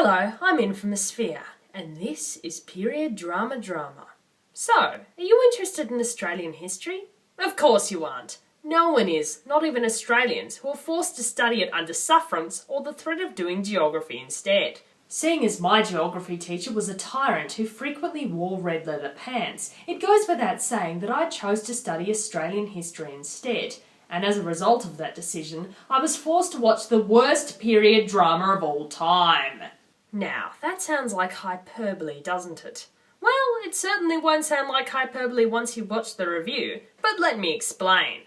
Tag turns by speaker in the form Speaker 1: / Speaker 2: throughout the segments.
Speaker 1: Hello, I'm in from the Sphere, and this is Period Drama. So, are you interested in Australian history? Of course you aren't. No one is, not even Australians, who are forced to study it under sufferance or the threat of doing geography instead. Seeing as my geography teacher was a tyrant who frequently wore red leather pants, it goes without saying that I chose to study Australian history instead. And as a result of that decision, I was forced to watch the worst period drama of all time. Now, that sounds like hyperbole, doesn't it? Well, it certainly won't sound like hyperbole once you watch the review, but let me explain.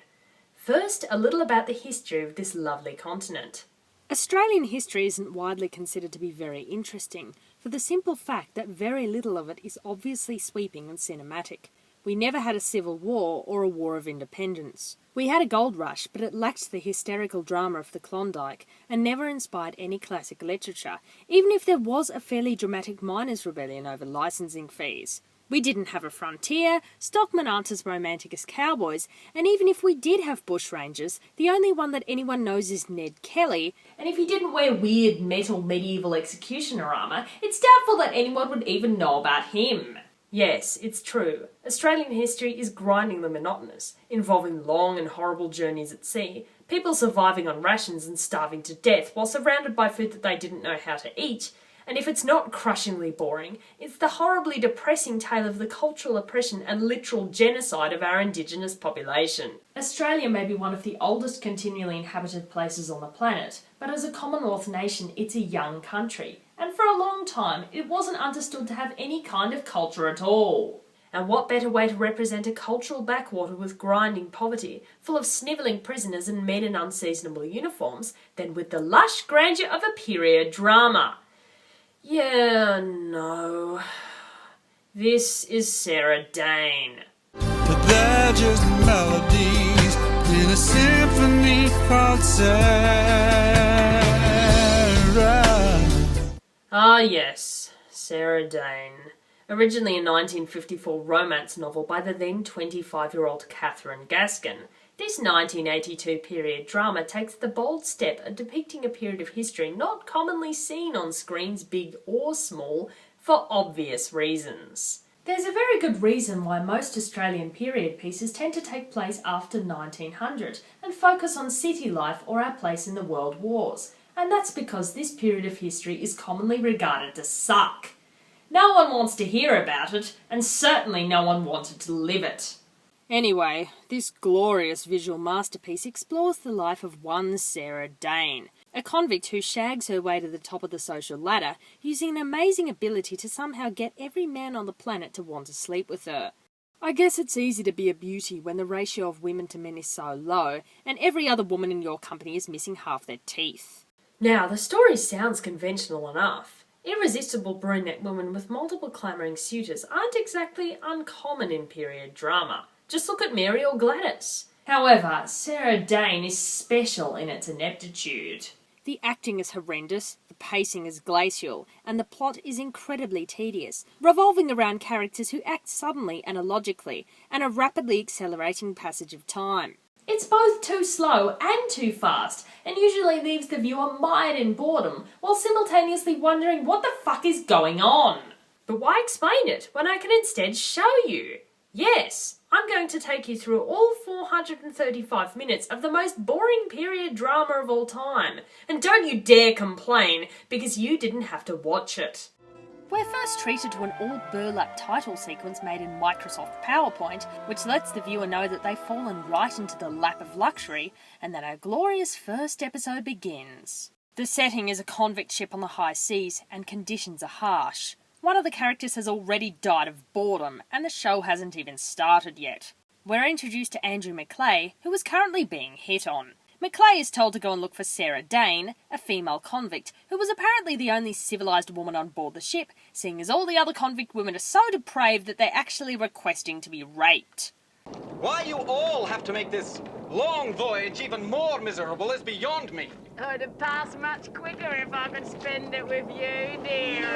Speaker 1: First, a little about the history of this lovely continent.
Speaker 2: Australian history isn't widely considered to be very interesting, for the simple fact that very little of it is obviously sweeping and cinematic. We never had a civil war or a war of independence. We had a gold rush, but it lacked the hysterical drama of the Klondike and never inspired any classic literature, even if there was a fairly dramatic miners' rebellion over licensing fees. We didn't have a frontier, stockmen aren't as romantic as cowboys, and even if we did have bushrangers, the only one that anyone knows is Ned Kelly,
Speaker 1: and if he didn't wear weird metal medieval executioner armour, it's doubtful that anyone would even know about him. Yes, it's true. Australian history is grindingly monotonous, involving long and horrible journeys at sea, people surviving on rations and starving to death while surrounded by food that they didn't know how to eat. And if it's not crushingly boring, it's the horribly depressing tale of the cultural oppression and literal genocide of our Indigenous population. Australia may be one of the oldest continually inhabited places on the planet, but as a Commonwealth nation, it's a young country. And for a long time, it wasn't understood to have any kind of culture at all. And what better way to represent a cultural backwater with grinding poverty, full of snivelling prisoners and men in unseasonable uniforms, than with the lush grandeur of a period drama? Yeah, no. This is Sara Dane.
Speaker 3: But they're just melodies in a symphony called Sara.
Speaker 1: Ah yes, Sara Dane. Originally a 1954 romance novel by the then 25-year-old Catherine Gaskin, this 1982 period drama takes the bold step of depicting a period of history not commonly seen on screens big or small for obvious reasons. There's a very good reason why most Australian period pieces tend to take place after 1900 and focus on city life or our place in the world wars. And that's because this period of history is commonly regarded to suck. No one wants to hear about it, and certainly no one wanted to live it.
Speaker 2: Anyway, this glorious visual masterpiece explores the life of one Sara Dane, a convict who shags her way to the top of the social ladder using an amazing ability to somehow get every man on the planet to want to sleep with her. I guess it's easy to be a beauty when the ratio of women to men is so low and every other woman in your company is missing half their teeth.
Speaker 1: Now, the story sounds conventional enough. Irresistible brunette women with multiple clamouring suitors aren't exactly uncommon in period drama. Just look at Mary or Gladys. However, Sara Dane is special in its ineptitude.
Speaker 2: The acting is horrendous, the pacing is glacial, and the plot is incredibly tedious, revolving around characters who act suddenly and illogically, and a rapidly accelerating passage of time.
Speaker 1: It's both too slow and too fast, and usually leaves the viewer mired in boredom, while simultaneously wondering what the fuck is going on. But why explain it when I can instead show you? Yes, I'm going to take you through all 435 minutes of the most boring period drama of all time. And don't you dare complain, because you didn't have to watch it.
Speaker 2: We're first treated to an all-burlap title sequence made in Microsoft PowerPoint, which lets the viewer know that they've fallen right into the lap of luxury, and that our glorious first episode begins. The setting is a convict ship on the high seas, and conditions are harsh. One of the characters has already died of boredom, and the show hasn't even started yet. We're introduced to Andrew McClay, who is currently being hit on. McClay is told to go and look for Sara Dane, a female convict, who was apparently the only civilised woman on board the ship, seeing as all the other convict women are so depraved that they're actually requesting to be raped.
Speaker 4: Why you all have to make this long voyage even more miserable is beyond me.
Speaker 5: Oh, it'd pass much quicker if I could spend it with you, dear.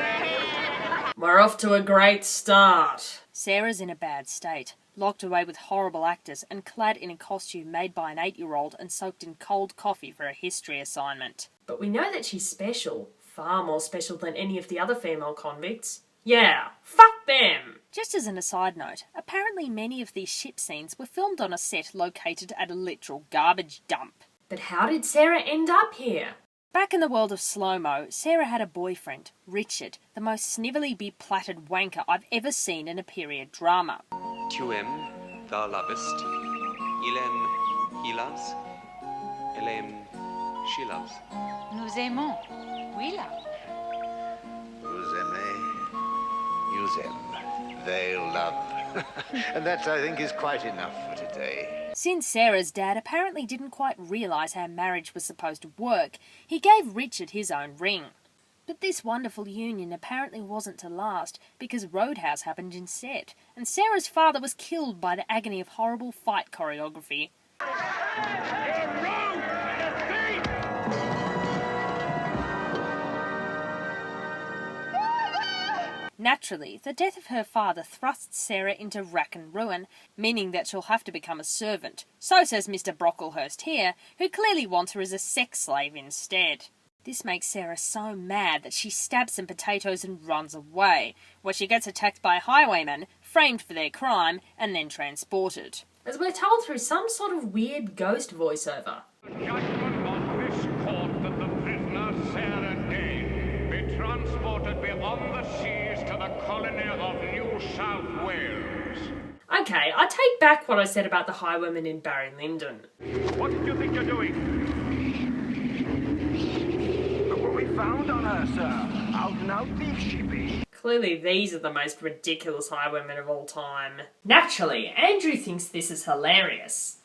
Speaker 1: We're off to a great start.
Speaker 2: Sarah's in a bad state, locked away with horrible actors and clad in a costume made by an 8-year-old and soaked in cold coffee for a history assignment.
Speaker 1: But we know that she's special, far more special than any of the other female convicts. Yeah, fuck them!
Speaker 2: Just as an aside note, apparently many of these ship scenes were filmed on a set located at a literal garbage dump.
Speaker 1: But how did Sarah end up here?
Speaker 2: Back in the world of slow-mo, Sarah had a boyfriend, Richard, the most snivelly be-platted wanker I've ever seen in a period drama.
Speaker 6: Tu aimes, thou lovest. Il aime, he loves. Elle aime, she loves.
Speaker 7: Nous aimons. Oui, là.
Speaker 8: Vous aimez, you aime. They'll love. And that, I think, is quite enough for today.
Speaker 2: Since Sarah's dad apparently didn't quite realise how marriage was supposed to work, he gave Richard his own ring. But this wonderful union apparently wasn't to last, because Roadhouse happened instead, and Sarah's father was killed by the agony of horrible fight choreography. Naturally, the death of her father thrusts Sarah into rack and ruin, meaning that she'll have to become a servant. So says Mr. Brocklehurst here, who clearly wants her as a sex slave instead. This makes Sarah so mad that she stabs some potatoes and runs away, where she gets attacked by highwaymen, framed for their crime, and then transported.
Speaker 1: As we're told through some sort of weird ghost voiceover.
Speaker 9: Judgment of this court that the prisoner Sara Dane be transported beyond the seas to the Colonial of New South Wales.
Speaker 1: Okay, I take back what I said about the highwaymen in Barry Lyndon.
Speaker 9: What did you think you're doing? Look what we found on her, sir. Out and out thief she be.
Speaker 1: Clearly these are the most ridiculous highwaymen of all time. Naturally, Andrew thinks this is hilarious.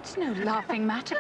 Speaker 7: It's no laughing matter.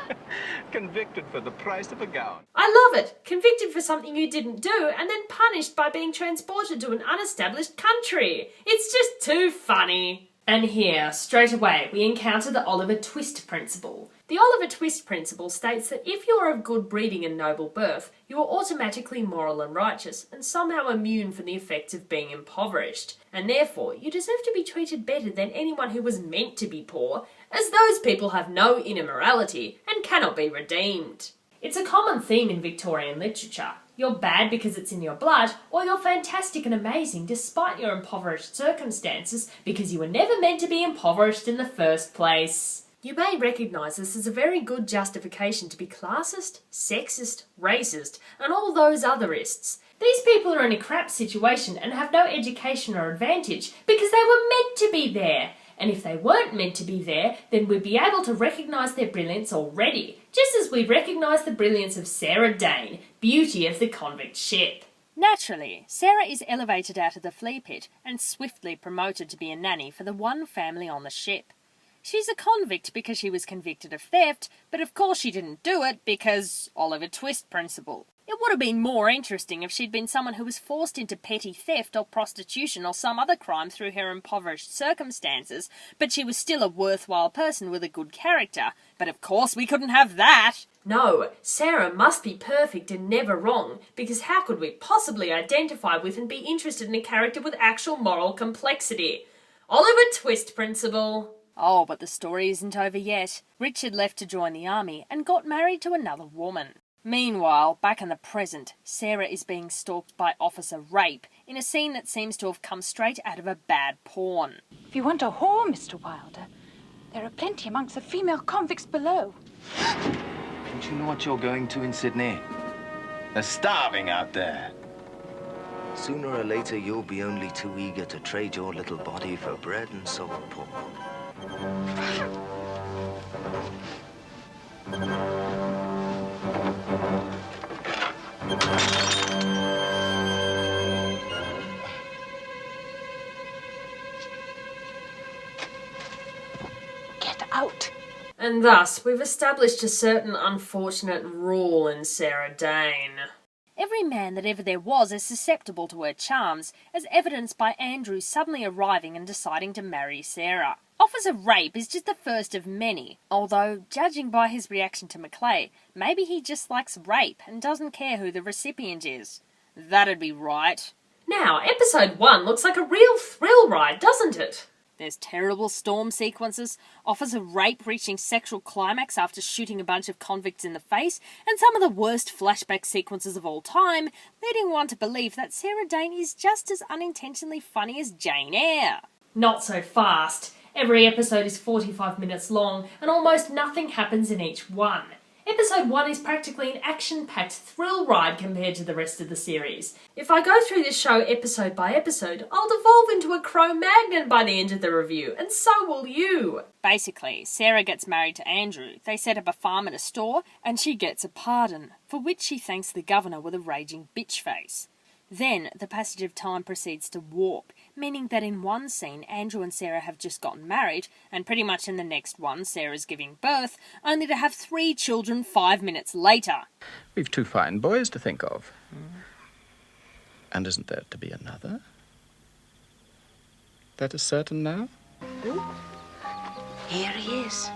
Speaker 4: Convicted for the price of a gown.
Speaker 1: I love it! Convicted for something you didn't do and then punished by being transported to an unestablished country. It's just too funny. And here, straight away, we encounter the Oliver Twist principle. The Oliver Twist principle states that if you are of good breeding and noble birth, you are automatically moral and righteous, and somehow immune from the effects of being impoverished. And therefore, you deserve to be treated better than anyone who was meant to be poor, as those people have no inner morality and cannot be redeemed. It's a common theme in Victorian literature. You're bad because it's in your blood, or you're fantastic and amazing despite your impoverished circumstances because you were never meant to be impoverished in the first place. You may recognise this as a very good justification to be classist, sexist, racist, and all those otherists. These people are in a crap situation and have no education or advantage because they were meant to be there. And if they weren't meant to be there, then we'd be able to recognise their brilliance already, just as we recognise the brilliance of Sara Dane, beauty of the convict ship.
Speaker 2: Naturally, Sarah is elevated out of the flea pit and swiftly promoted to be a nanny for the one family on the ship. She's a convict because she was convicted of theft, but of course she didn't do it because Oliver Twist principle. It would have been more interesting if she'd been someone who was forced into petty theft or prostitution or some other crime through her impoverished circumstances, but she was still a worthwhile person with a good character. But of course we couldn't have that!
Speaker 1: No, Sarah must be perfect and never wrong, because how could we possibly identify with and be interested in a character with actual moral complexity? Oliver Twist principle.
Speaker 2: Oh, but the story isn't over yet. Richard left to join the army and got married to another woman. Meanwhile, back in the present, Sarah is being stalked by Officer Rape in a scene that seems to have come straight out of a bad porn.
Speaker 7: If you want a whore, Mr. Wilder, there are plenty amongst the female convicts below.
Speaker 10: Don't you know what you're going to in Sydney? They're starving out there.
Speaker 8: Sooner or later, you'll be only too eager to trade your little body for bread and salt pork.
Speaker 7: Get out.
Speaker 1: And thus, we've established a certain unfortunate rule in Sara Dane.
Speaker 2: Every man that ever there was is susceptible to her charms, as evidenced by Andrew suddenly arriving and deciding to marry Sarah. Officer Rape is just the first of many, although, judging by his reaction to Maclay, maybe he just likes rape and doesn't care who the recipient is. That'd be right.
Speaker 1: Now, episode 1 looks like a real thrill ride, doesn't it?
Speaker 2: There's terrible storm sequences, offers of rape reaching sexual climax after shooting a bunch of convicts in the face, and some of the worst flashback sequences of all time, leading one to believe that Sara Dane is just as unintentionally funny as Jane Eyre.
Speaker 1: Not so fast. Every episode is 45 minutes long, and almost nothing happens in each one. Episode 1 is practically an action-packed thrill ride compared to the rest of the series. If I go through this show episode by episode, I'll devolve into a Cro-Magnon by the end of the review, and so will you.
Speaker 2: Basically, Sarah gets married to Andrew, they set up a farm and a store, and she gets a pardon, for which she thanks the governor with a raging bitch face. Then, the passage of time proceeds to warp, meaning that in one scene Andrew and Sarah have just gotten married, and pretty much in the next one Sarah's giving birth, only to have 3 children 5 minutes later.
Speaker 11: We've 2 fine boys to think of. And isn't there to be another? That is certain now?
Speaker 7: Ooh. Here he is.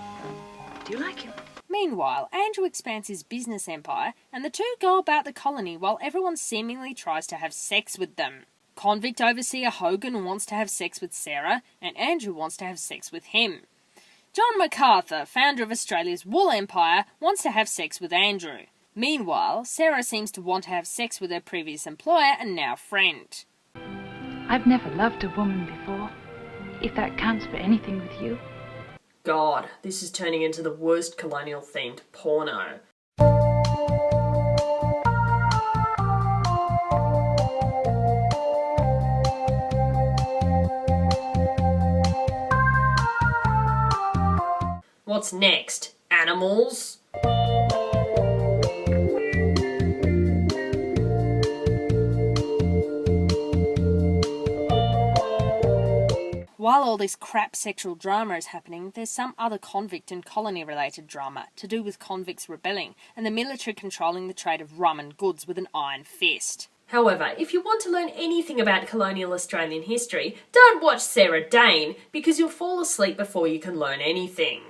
Speaker 7: Do you like him?
Speaker 2: Meanwhile, Andrew expands his business empire, and the two go about the colony while everyone seemingly tries to have sex with them. Convict overseer Hogan wants to have sex with Sarah, and Andrew wants to have sex with him. John MacArthur, founder of Australia's wool empire, wants to have sex with Andrew. Meanwhile, Sarah seems to want to have sex with her previous employer and now friend.
Speaker 7: I've never loved a woman before, if that counts for anything with you.
Speaker 1: God, this is turning into the worst colonial-themed porno. What's next? Animals?
Speaker 2: While all this crap sexual drama is happening, there's some other convict and colony-related drama to do with convicts rebelling and the military controlling the trade of rum and goods with an iron fist.
Speaker 1: However, if you want to learn anything about colonial Australian history, don't watch Sara Dane, because you'll fall asleep before you can learn anything.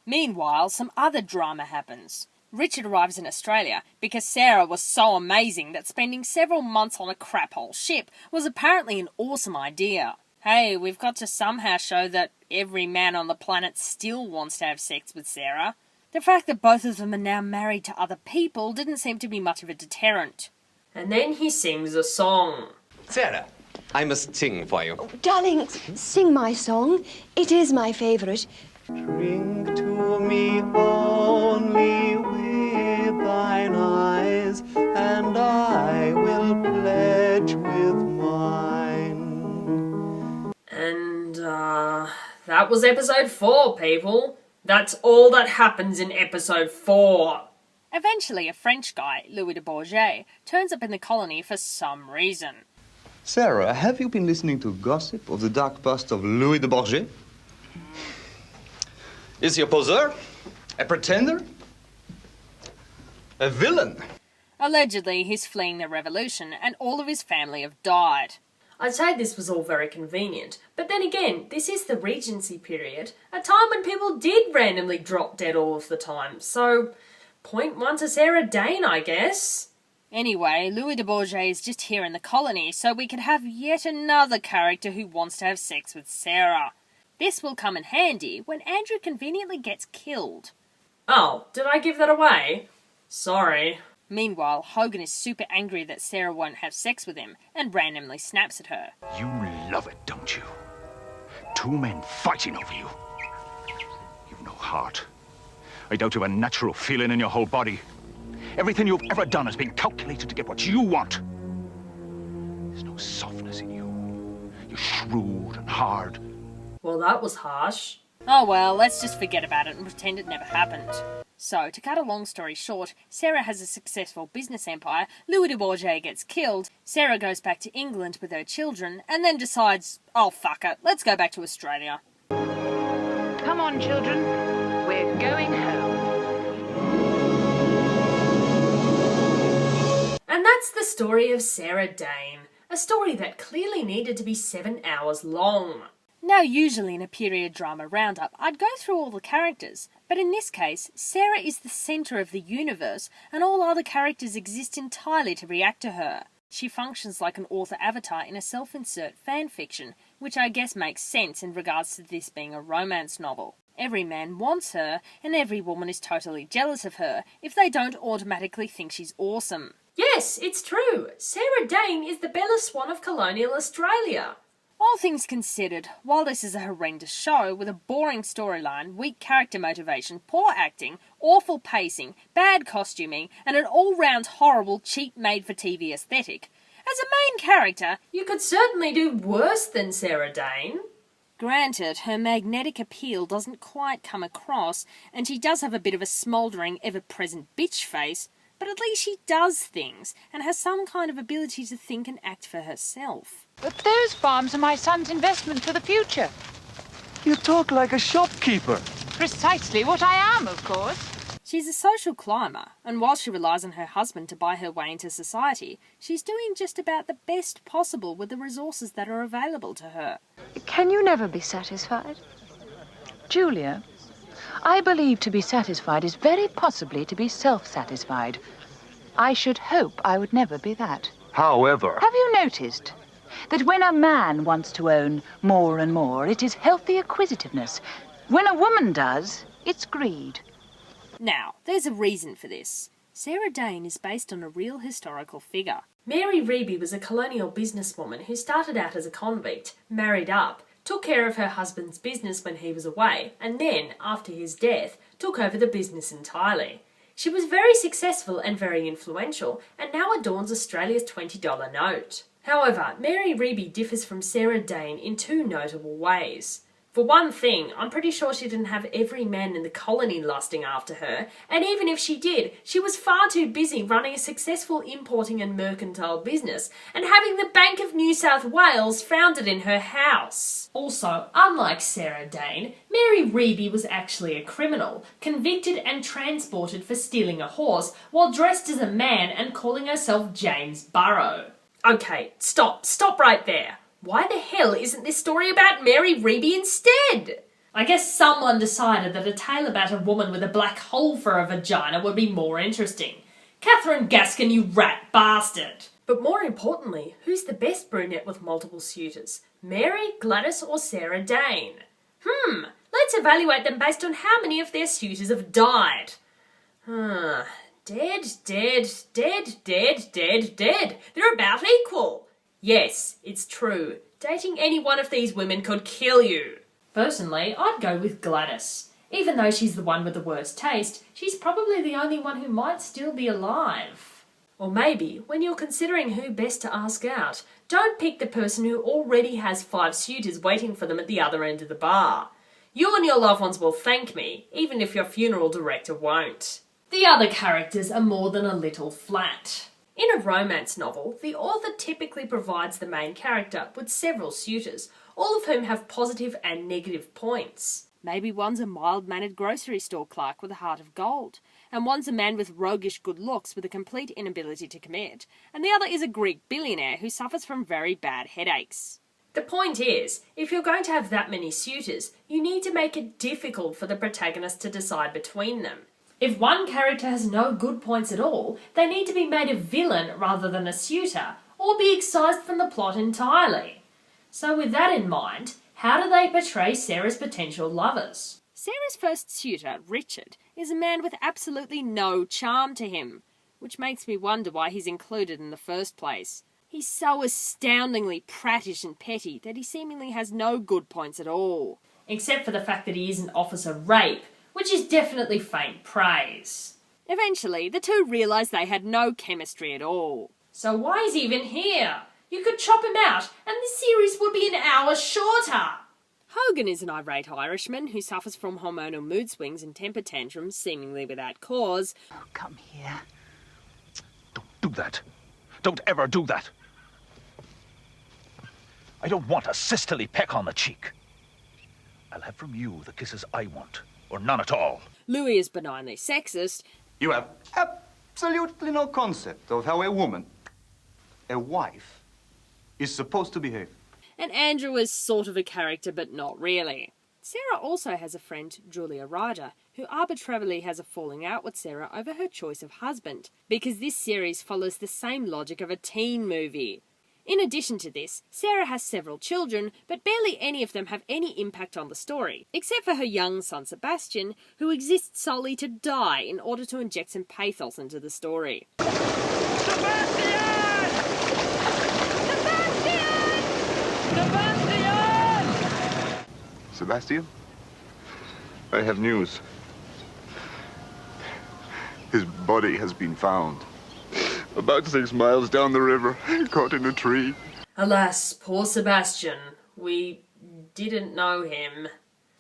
Speaker 2: Meanwhile, some other drama happens. Richard arrives in Australia because Sarah was so amazing that spending several months on a crap-hole ship was apparently an awesome idea. Hey, we've got to somehow show that every man on the planet still wants to have sex with Sarah. The fact that both of them are now married to other people didn't seem to be much of a deterrent.
Speaker 1: And then he sings a song.
Speaker 6: Sarah, I must sing for you.
Speaker 12: Oh, darling, sing my song. It is my favourite.
Speaker 3: Drink to me only with thine eyes, and I will pledge with mine.
Speaker 1: And, that was episode 4, people. That's all that happens in episode 4.
Speaker 2: Eventually, a French guy, Louis de Bourget, turns up in the colony for some reason.
Speaker 13: Sarah, have you been listening to gossip of the dark past of Louis de Bourget? Is he a poseur? A pretender? A villain?
Speaker 2: Allegedly, he's fleeing the revolution, and all of his family have died.
Speaker 1: I'd say this was all very convenient, but then again, this is the Regency period, a time when people did randomly drop dead all of the time, so point 1 to Sara Dane, I guess.
Speaker 2: Anyway, Louis de Bourget is just here in the colony, so we could have yet another character who wants to have sex with Sarah. This will come in handy when Andrew conveniently gets killed.
Speaker 1: Oh, did I give that away? Sorry.
Speaker 2: Meanwhile, Hogan is super angry that Sarah won't have sex with him and randomly snaps at her.
Speaker 14: You love it, don't you? 2 men fighting over you. You've no heart. I doubt you have a natural feeling in your whole body. Everything you've ever done has been calculated to get what you want. There's no softness in you. You're shrewd and hard.
Speaker 1: Well, that was harsh.
Speaker 2: Oh well, let's just forget about it and pretend it never happened. So, to cut a long story short, Sarah has a successful business empire, Louis de Bourget gets killed, Sarah goes back to England with her children, and then decides, oh fuck it, let's go back to Australia.
Speaker 5: Come on, children. We're going home.
Speaker 1: And that's the story of Sara Dane. A story that clearly needed to be 7 hours long.
Speaker 2: Now, usually in a period drama roundup, I'd go through all the characters, but in this case, Sarah is the centre of the universe, and all other characters exist entirely to react to her. She functions like an author avatar in a self-insert fanfiction, which I guess makes sense in regards to this being a romance novel. Every man wants her, and every woman is totally jealous of her if they don't automatically think she's awesome.
Speaker 1: Yes, it's true. Sara Dane is the Bella Swan of Colonial Australia.
Speaker 2: All things considered, while this is a horrendous show with a boring storyline, weak character motivation, poor acting, awful pacing, bad costuming, and an all-round horrible, cheap made-for-TV aesthetic, as a main character,
Speaker 1: you could certainly do worse than Sara Dane.
Speaker 2: Granted, her magnetic appeal doesn't quite come across, and she does have a bit of a smouldering, ever-present bitch face, but at least she does things, and has some kind of ability to think and act for herself.
Speaker 7: But those farms are my son's investment for the future.
Speaker 10: You talk like a shopkeeper.
Speaker 7: Precisely what I am, of course.
Speaker 2: She's a social climber, and while she relies on her husband to buy her way into society, she's doing just about the best possible with the resources that are available to her.
Speaker 12: Can you never be satisfied?
Speaker 7: Julia, I believe to be satisfied is very possibly to be self-satisfied. I should hope I would never be that.
Speaker 10: However...
Speaker 7: Have you noticed that when a man wants to own more and more, it is healthy acquisitiveness? When a woman does, it's greed.
Speaker 2: Now, there's a reason for this. Sara Dane is based on a real historical figure.
Speaker 1: Mary Reeby was a colonial businesswoman who started out as a convict, married up, took care of her husband's business when he was away, and then, after his death, took over the business entirely. She was very successful and very influential, and now adorns Australia's $20 note. However, Mary Reeby differs from Sara Dane in two notable ways. For one thing, I'm pretty sure she didn't have every man in the colony lusting after her, and even if she did, she was far too busy running a successful importing and mercantile business, and having the Bank of New South Wales founded in her house. Also, unlike Sara Dane, Mary Reeby was actually a criminal, convicted and transported for stealing a horse, while dressed as a man and calling herself James Burrow. Okay, stop right there. Why the hell isn't this story about Mary Reeby instead? I guess someone decided that a tale about a woman with a black hole for a vagina would be more interesting. Catherine Gaskin, you rat bastard! But more importantly, who's the best brunette with multiple suitors? Mary, Gladys, or Sara Dane? Let's evaluate them based on how many of their suitors have died. Dead. They're about equal. Yes, it's true. Dating any one of these women could kill you. Personally, I'd go with Gladys. Even though she's the one with the worst taste, she's probably the only one who might still be alive. Or maybe, when you're considering who best to ask out, don't pick the person who already has 5 suitors waiting for them at the other end of the bar. You and your loved ones will thank me, even if your funeral director won't. The other characters are more than a little flat. In a romance novel, the author typically provides the main character with several suitors, all of whom have positive and negative points.
Speaker 2: Maybe one's a mild-mannered grocery store clerk with a heart of gold, and one's a man with roguish good looks with a complete inability to commit, and the other is a Greek billionaire who suffers from very bad headaches.
Speaker 1: The point is, if you're going to have that many suitors, you need to make it difficult for the protagonist to decide between them. If one character has no good points at all, they need to be made a villain rather than a suitor, or be excised from the plot entirely. So with that in mind, how do they portray Sarah's potential lovers?
Speaker 2: Sarah's first suitor, Richard, is a man with absolutely no charm to him, which makes me wonder why he's included in the first place. He's so astoundingly prattish and petty that he seemingly has no good points at all.
Speaker 1: Except for the fact that he isn't Officer Rape, which is definitely faint praise.
Speaker 2: Eventually, the two realise they had no chemistry at all.
Speaker 1: So why is he even here? You could chop him out, and this series would be an hour shorter.
Speaker 2: Hogan is an irate Irishman who suffers from hormonal mood swings and temper tantrums, seemingly without cause.
Speaker 7: Oh, come here.
Speaker 14: Don't do that. Don't ever do that. I don't want a sisterly peck on the cheek. I'll have from you the kisses I want, or none at all.
Speaker 2: Louis is benignly sexist.
Speaker 13: You have absolutely no concept of how a woman, a wife, is supposed to behave.
Speaker 2: And Andrew is sort of a character, but not really. Sarah also has a friend, Julia Ryder, who arbitrarily has a falling out with Sarah over her choice of husband, because this series follows the same logic of a teen movie. In addition to this, Sarah has several children, but barely any of them have any impact on the story, except for her young son Sebastian, who exists solely to die in order to inject some pathos into the story.
Speaker 15: Sebastian? I have news. His body has been found. About 6 miles down the river, caught in a tree.
Speaker 1: Alas, poor Sebastian. We didn't know him.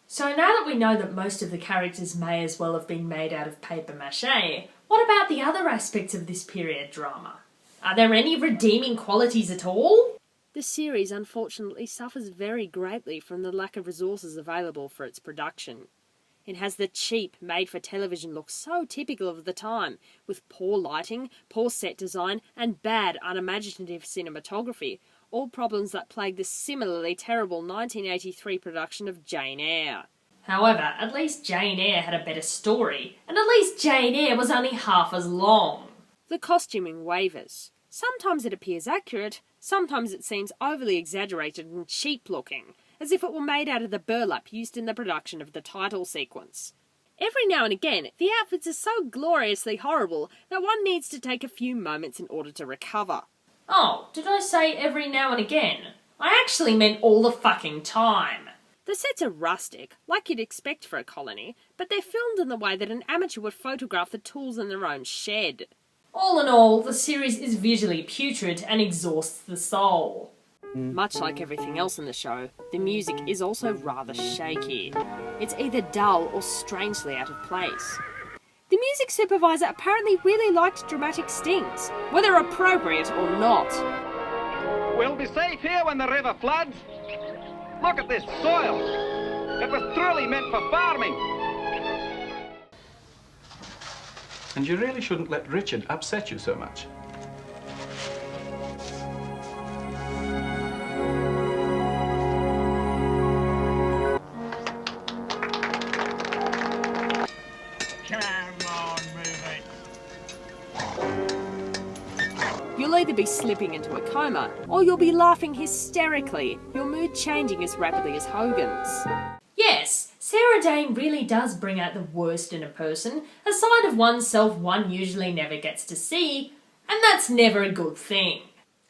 Speaker 1: So now that we know that most of the characters may as well have been made out of paper mache, what about the other aspects of this period drama? Are there any redeeming qualities at all?
Speaker 2: The series unfortunately suffers very greatly from the lack of resources available for its production. It has the cheap, made-for-television look so typical of the time, with poor lighting, poor set design, and bad, unimaginative cinematography, all problems that plagued the similarly terrible 1983 production of Jane Eyre.
Speaker 1: However, at least Jane Eyre had a better story, and at least Jane Eyre was only half as long.
Speaker 2: The costuming wavers. Sometimes it appears accurate, sometimes it seems overly exaggerated and cheap-looking, as if it were made out of the burlap used in the production of the title sequence. Every now and again, the outfits are so gloriously horrible that one needs to take a few moments in order to recover.
Speaker 1: Oh, did I say every now and again? I actually meant all the fucking time.
Speaker 2: The sets are rustic, like you'd expect for a colony, but they're filmed in the way that an amateur would photograph the tools in their own shed.
Speaker 1: All in all, the series is visually putrid and exhausts the soul.
Speaker 2: Much like everything else in the show, the music is also rather shaky. It's either dull or strangely out of place. The music supervisor apparently really liked dramatic stings, whether appropriate or not.
Speaker 4: We'll be safe here when the river floods. Look at this soil. It was truly meant for farming.
Speaker 11: And you really shouldn't let Richard upset you so much.
Speaker 2: You'll either be slipping into a coma, or you'll be laughing hysterically, your mood changing as rapidly as Hogan's.
Speaker 1: Yes, Sara Dane really does bring out the worst in a person, a side of oneself one usually never gets to see, and that's never a good thing.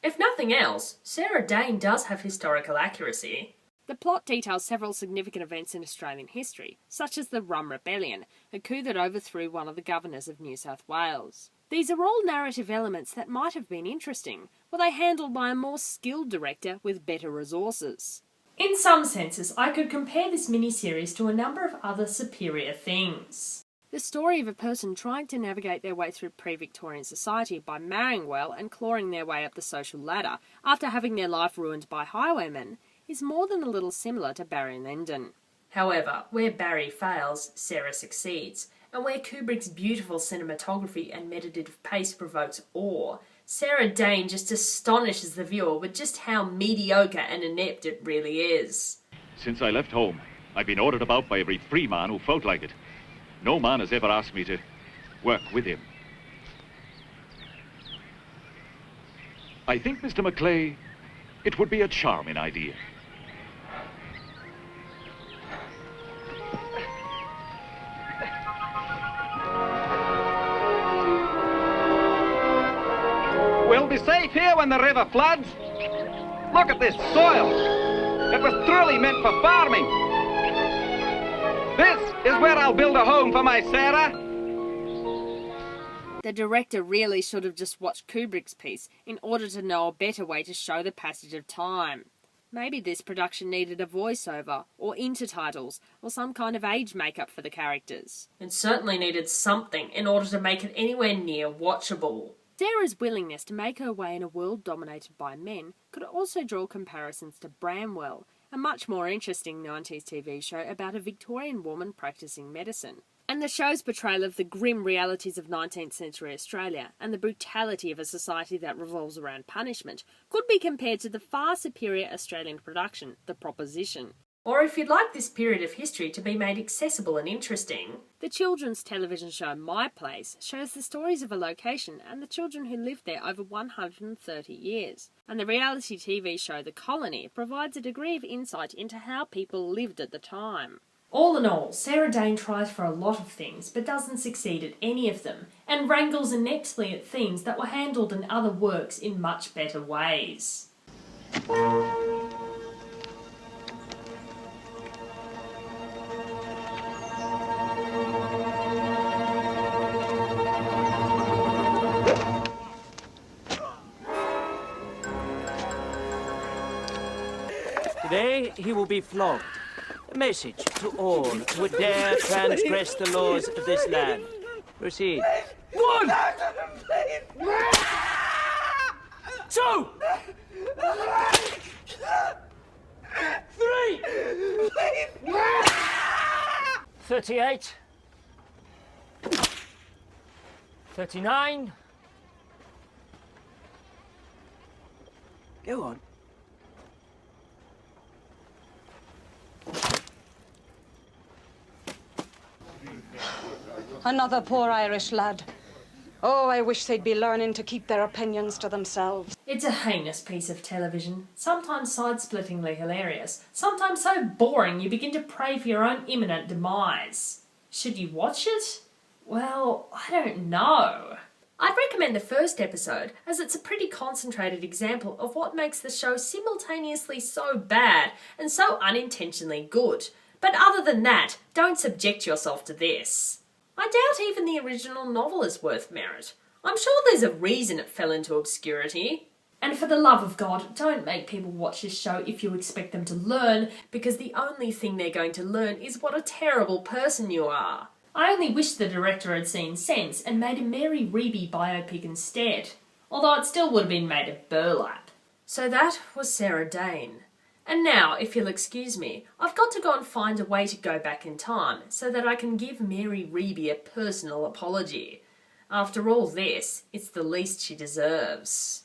Speaker 1: If nothing else, Sara Dane does have historical accuracy.
Speaker 2: The plot details several significant events in Australian history, such as the Rum Rebellion, a coup that overthrew one of the governors of New South Wales. These are all narrative elements that might have been interesting, were they handled by a more skilled director with better resources.
Speaker 1: In some senses, I could compare this miniseries to a number of other superior things.
Speaker 2: The story of a person trying to navigate their way through pre-Victorian society by marrying well and clawing their way up the social ladder after having their life ruined by highwaymen is more than a little similar to Barry Lyndon.
Speaker 1: However, where Barry fails, Sarah succeeds, and where Kubrick's beautiful cinematography and meditative pace provokes awe, Sara Dane just astonishes the viewer with just how mediocre and inept it really is.
Speaker 16: Since I left home, I've been ordered about by every free man who felt like it. No man has ever asked me to work with him. I think, Mr. Maclay, it would be a charming idea.
Speaker 4: We'll be safe here when the river floods. Look at this soil. It was truly meant for farming. This is where I'll build a home for my Sarah.
Speaker 2: The director really should have just watched Kubrick's piece in order to know a better way to show the passage of time. Maybe this production needed a voiceover, or intertitles, or some kind of age makeup for the characters.
Speaker 1: It certainly needed something in order to make it anywhere near watchable.
Speaker 2: Sarah's willingness to make her way in a world dominated by men could also draw comparisons to Bramwell, a much more interesting 90s TV show about a Victorian woman practising medicine. And the show's portrayal of the grim realities of 19th century Australia and the brutality of a society that revolves around punishment could be compared to the far superior Australian production, The Proposition.
Speaker 1: Or if you'd like this period of history to be made accessible and interesting,
Speaker 2: the children's television show My Place shows the stories of a location and the children who lived there over 130 years. And the reality TV show The Colony provides a degree of insight into how people lived at the time.
Speaker 1: All in all, Sara Dane tries for a lot of things but doesn't succeed at any of them, and wrangles ineptly at themes that were handled in other works in much better ways.
Speaker 17: Today he will be flogged. A message to all who would dare transgress the laws of this land. Proceed.
Speaker 18: 1!
Speaker 17: 2!
Speaker 18: 3!
Speaker 17: 38. 39. Go on.
Speaker 19: Another poor Irish lad. Oh, I wish they'd be learning to keep their opinions to themselves.
Speaker 1: It's a heinous piece of television, sometimes side-splittingly hilarious, sometimes so boring you begin to pray for your own imminent demise. Should you watch it? Well, I don't know. I'd recommend the first episode, as it's a pretty concentrated example of what makes the show simultaneously so bad and so unintentionally good. But other than that, don't subject yourself to this. I doubt even the original novel is worth merit. I'm sure there's a reason it fell into obscurity. And for the love of God, don't make people watch this show if you expect them to learn, because the only thing they're going to learn is what a terrible person you are. I only wish the director had seen sense and made a Mary Reeby biopic instead, although it still would have been made of burlap. So that was Sara Dane. And now, if you'll excuse me, I've got to go and find a way to go back in time so that I can give Mary Reeby a personal apology. After all this, it's the least she deserves.